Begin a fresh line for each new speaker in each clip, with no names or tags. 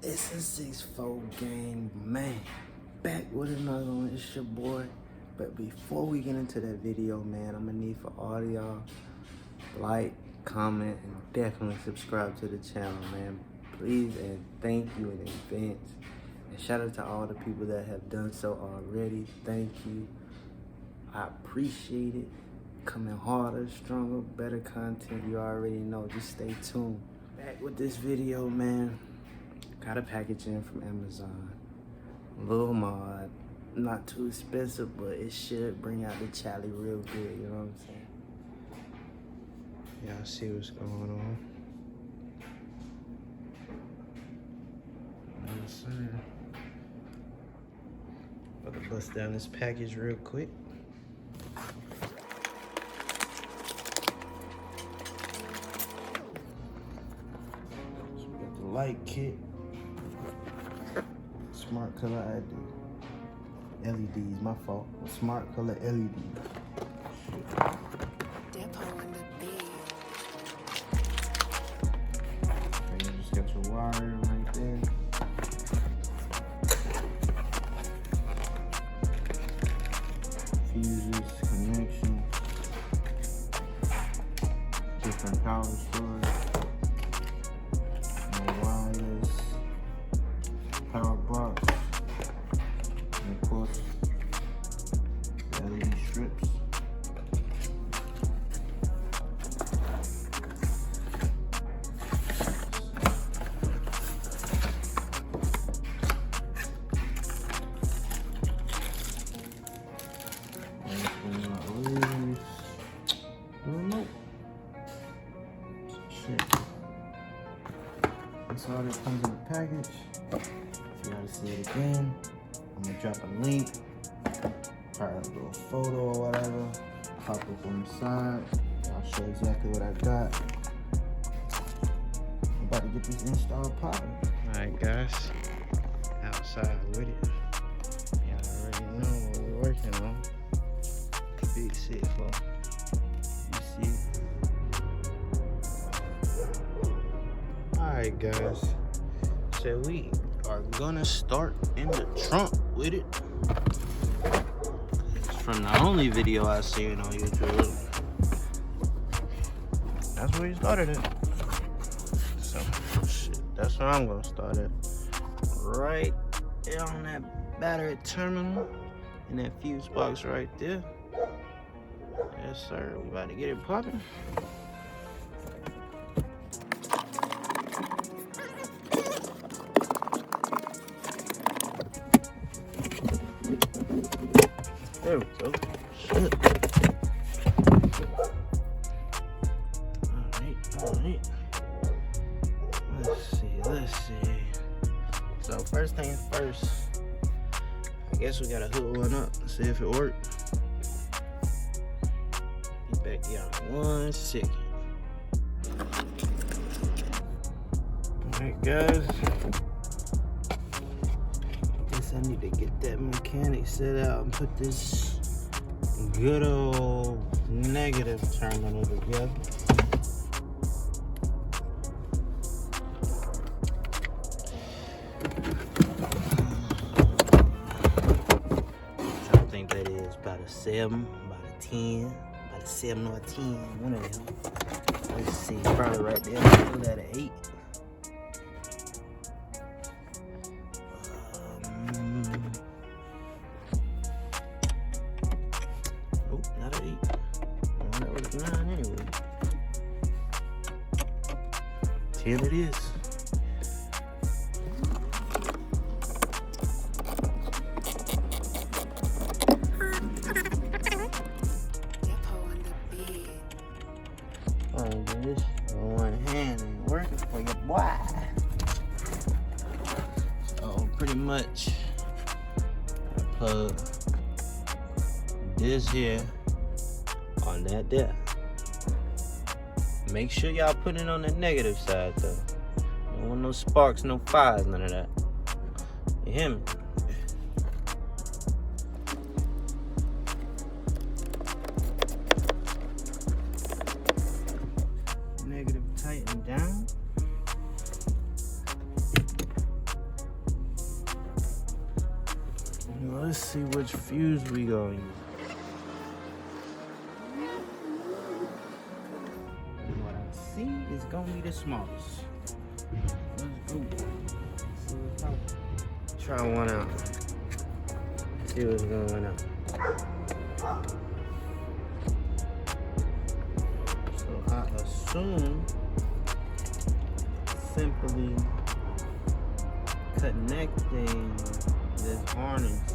It's a 6-4 gang, man. Back with another one. It's your boy. But before we get into that video, man, I'm gonna need for all of y'all like, comment, and definitely subscribe to the channel, man. Please and thank you in advance. And shout out to all the people that have done so already. Thank you. I appreciate it. Coming harder, stronger, better content. You already know. Just stay tuned. Back with this video, man. Got a package in from Amazon. Little mod. Not too expensive, but it should bring out the Charlie real good. You know what I'm saying? Y'all see what's going on. Yes, sir. About to bust down this package real quick. So we got the light kit. Smart color ID. LEDs, my fault. Smart color LED.
DepoOnTheBeat.
Okay, you just got your wire right there. Fuses, connection, different power source, more wires, power box, and of course the LED strips. That's all that comes in the package. If you gotta see it again, I'm gonna drop a link, probably a little photo or whatever, pop up on the side. I'll show exactly what I got. I'm about to get this install popping. Alright guys, outside with it. Y'all already know what we're working on. Big 6-4. You see it? Alright guys, so we are gonna start in the trunk with it. It's from the only video I seen on YouTube. That's where you started it. So shit, that's where I'm gonna start it. Right there on that battery terminal and that fuse box right there. Yes sir, we about to get it popping. There we go. Shit. Alright. Let's see. So first things first, I guess we gotta hook one up and see if it works. Be back here in 1 second. Alright guys. I need to get that mechanic set out and put this good old negative terminal together. I think that is about a 7, about a 10, about a 7 or a 10, one of them. Let's see, probably right there, put that at 8. Not an 8. Well, that was 9 anyway. 10 it is.
DepoOnTheBeat.
Oh, this on one hand ain't working for your boy. So pretty much I plug this here on that there. Make sure y'all put it on the negative side though. Don't want no sparks, no fires, none of that. You hear me? Negative tighten down. let's see which fuse we gonna use. What I see is gonna be the smallest. Let's go. See what's up. Try one out. See what's going on. So I assume simply connecting this harness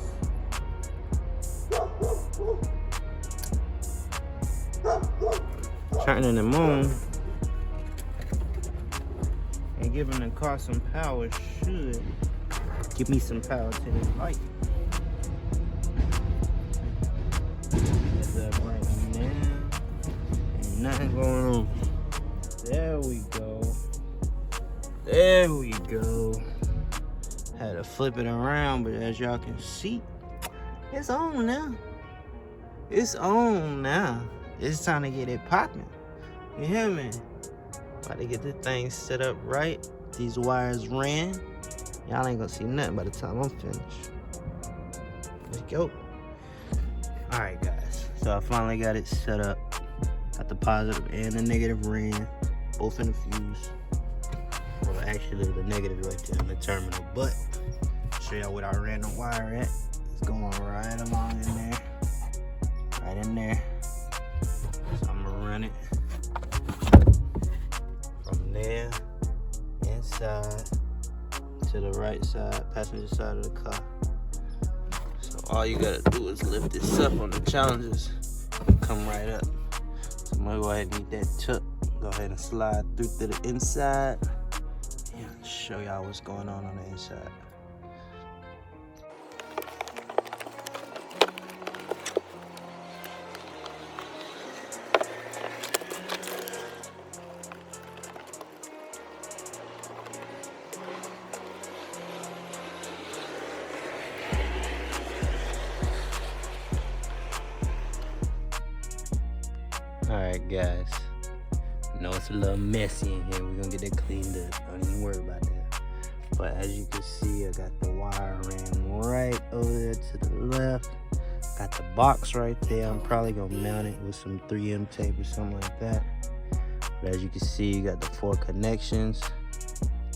turning them on and giving the car some power should give me some power to this light. As of right now, ain't nothing going on. There we go. There we go. Had to flip it around, but as y'all can see, it's on now. It's on now. It's time to get it popping. You hear me? About to get this thing set up right. These wires ran. Y'all ain't gonna see nothing by the time I'm finished. Let's go. Alright guys, so I finally got it set up. Got the positive and the negative ran, both in the fuse. Well, actually the negative right there in the terminal, but I'll show y'all what I ran the wire at. It's going right along in there. Right in there. So I'm gonna run it from there, inside, to the right side, passenger side of the car. So all you gotta do is lift this up on the challenges, come right up. So I'm gonna go ahead and need that tuck. Go ahead and slide through to the inside and show y'all what's going on the inside. Alright guys, I know it's a little messy in here. We're gonna get that cleaned up. Don't even worry about that. But as you can see, I got the wire ran right over there to the left. Got the box right there. I'm probably gonna mount it with some 3M tape or something like that. But as you can see, you got the 4 connections.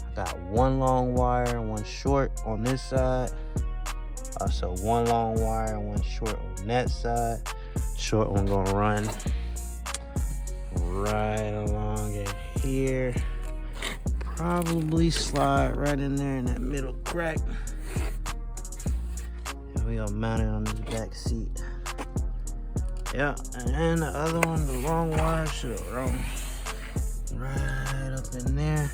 I got one long wire and one short on this side. Also one long wire and one short on that side. Short one gonna run right along in here. Probably slide right in there in that middle crack. And we gonna mount it on this back seat. Yeah, and then the other one, the wrong wire should have run right up in there,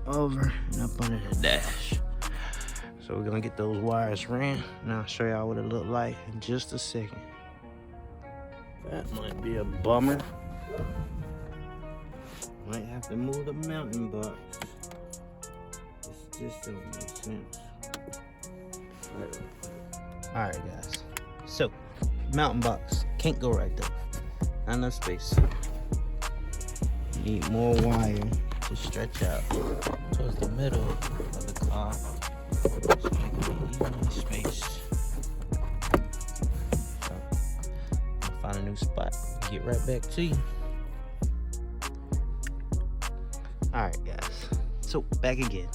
over and up under the dash. So we're gonna get those wires ran, and I'll show y'all what it look like in just a second. That might be a bummer. Might have to move the mounting box. This just don't make sense. Alright guys, so mountain box can't go right there. Not enough space. Need more wire to stretch out towards the middle of the car, so it can be evenly spaced. So I'll find a new spot and get right back to you. Alright guys, so back again.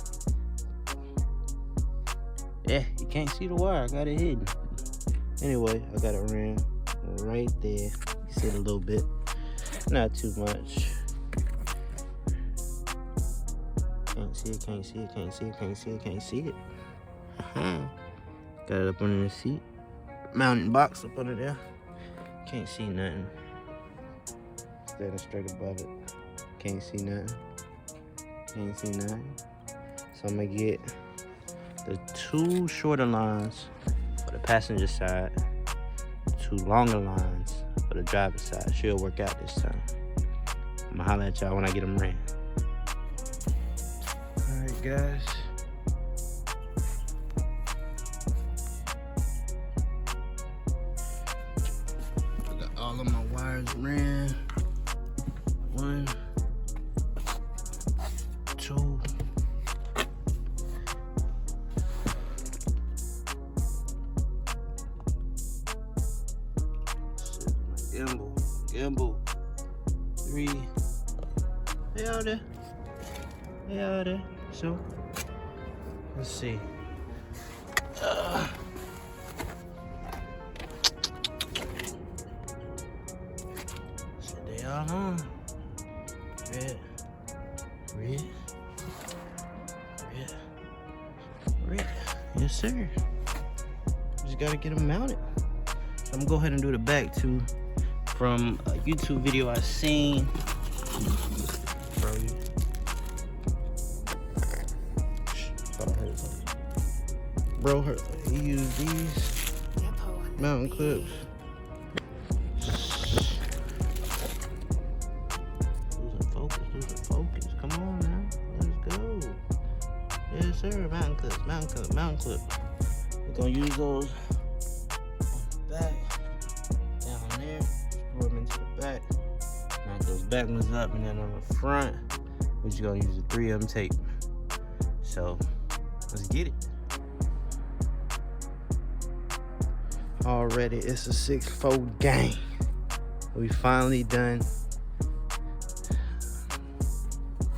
Yeah, you can't see the wire, I got it hidden. Anyway, I got it ran right there. You see it a little bit, not too much. Can't see it, can't see it, can't see it, can't see it, can't see it. Got it up under the seat. Mounting box up under there. Can't see nothing. Standing straight above it. Can't see nothing. Can't see nothing. So I'm gonna get the 2 shorter lines for the passenger side, 2 longer lines for the driver's side. Should work out this time. I'm gonna holler at y'all when I get them ran. Alright guys. I got all of my wires ran. 1, 2, gimbal. 3. They out there. They out there. So, let's see. So they all on. Red. Yes, sir. Just gotta get them mounted. So I'm gonna go ahead and do the back too. From a YouTube video I seen. Bro, he used these mountain clips. Losing focus. Come on now. Let's go. Yes, sir. Mountain clip. We're gonna use those on the back. Down there. Screw them into the back. Mount those back ones up, and then on the front, we're just gonna use the 3M tape. So, let's get it. Already, it's a 6-4 gang. We finally done.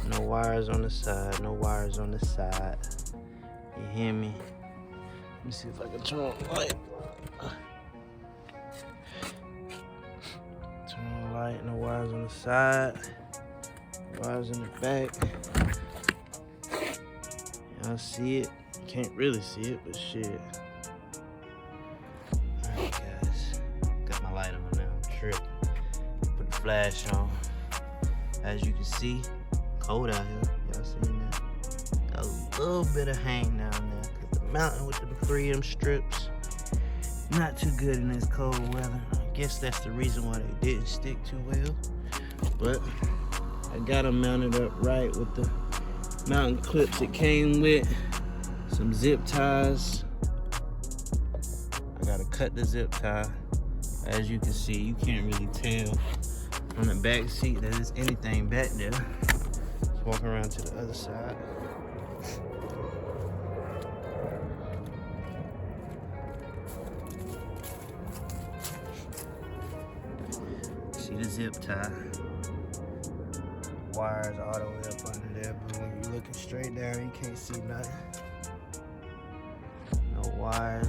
No wires on the side. You hear me? Let me see if I can turn on the light. Turn on the light. No wires on the side. Wires in the back. Y'all see it? Can't really see it, but shit. Alright, guys. Got my light on now. I'm tripping. Put the flash on. As you can see, cold out here. Y'all seeing that? Got a little bit of hang down there. Cause the mountain with the 3M strips, not too good in this cold weather. I guess that's the reason why they didn't stick too well. But I got them mounted up right with the mountain clips it came with. Some zip ties. I gotta cut the zip tie. As you can see, you can't really tell on the back seat that there's anything back there. Let's walk around to the other side. See the zip tie. Wires all the way up under there, but when you're looking straight down, you can't see nothing. No wire.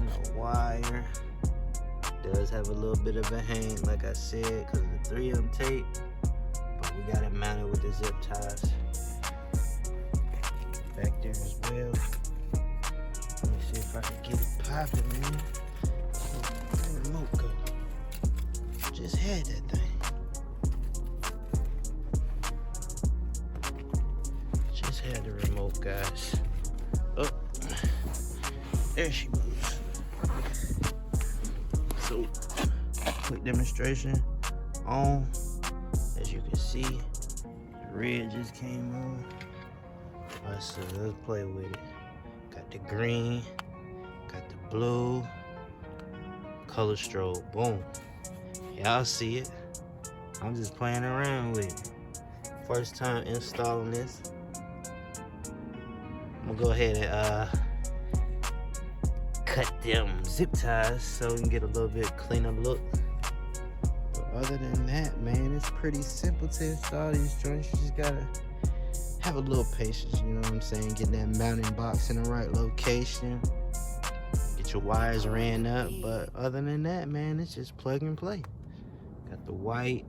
Does have a little bit of a hang, like I said, because of the 3M tape, but we got it mounted with the zip ties back there as well. Let me see if I can get it popping, man. Where the remote go? Just had that thing. Had the remote, guys. Oh, there she moves. So, quick demonstration on. As you can see, the red just came on. Alright, so let's play with it. Got the green, got the blue, color strobe. Boom. Y'all see it. I'm just playing around with it. First time installing this. I'm gonna go ahead and cut them zip ties so we can get a little bit cleaner look. But other than that, man, it's pretty simple to install these joints. You just gotta have a little patience, you know what I'm saying? Get that mounting box in the right location. Get your wires ran up. But other than that, man, it's just plug and play. Got the white.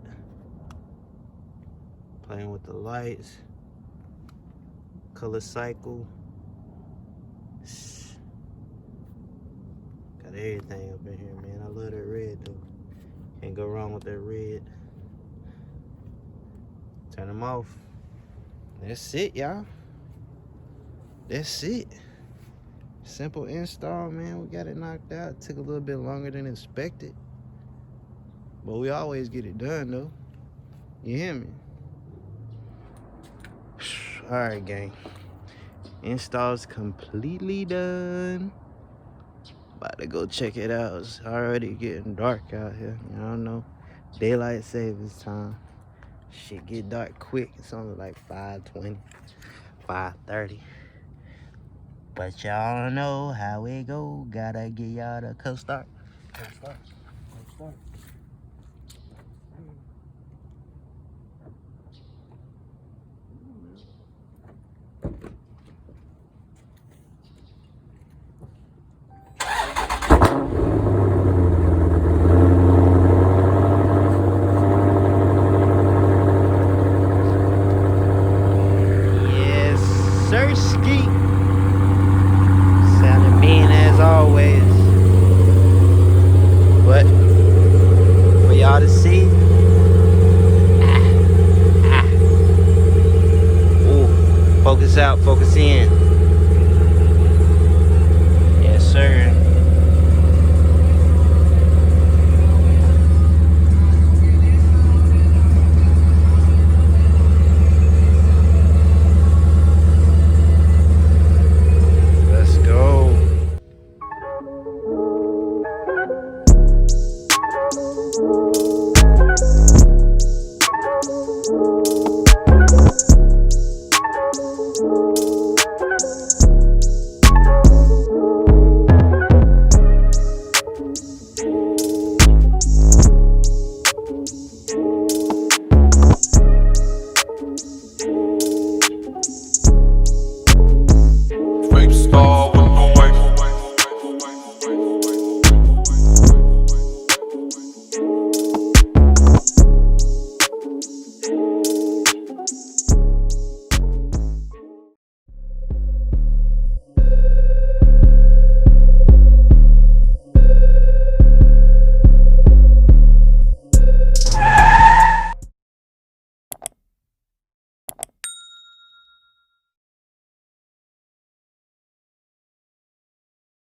Playing with the lights. Color cycle. Got everything up in here, man. I love that red though. Can't go wrong with that red. Turn them off. That's it, y'all. That's it. Simple install, man. We got it knocked out. It took a little bit longer than expected, but we always get it done though. You hear me? All right, gang. Install's completely done. About to go check it out. It's already getting dark out here. Y'all know, daylight savings time. Shit get dark quick. It's only like 5:20, 5:30. But y'all know how it go. Gotta get y'all the co-start. Co-start. Ski. Sounding mean as always. But for y'all to see. Ooh, focus out, focus in. Yes, sir.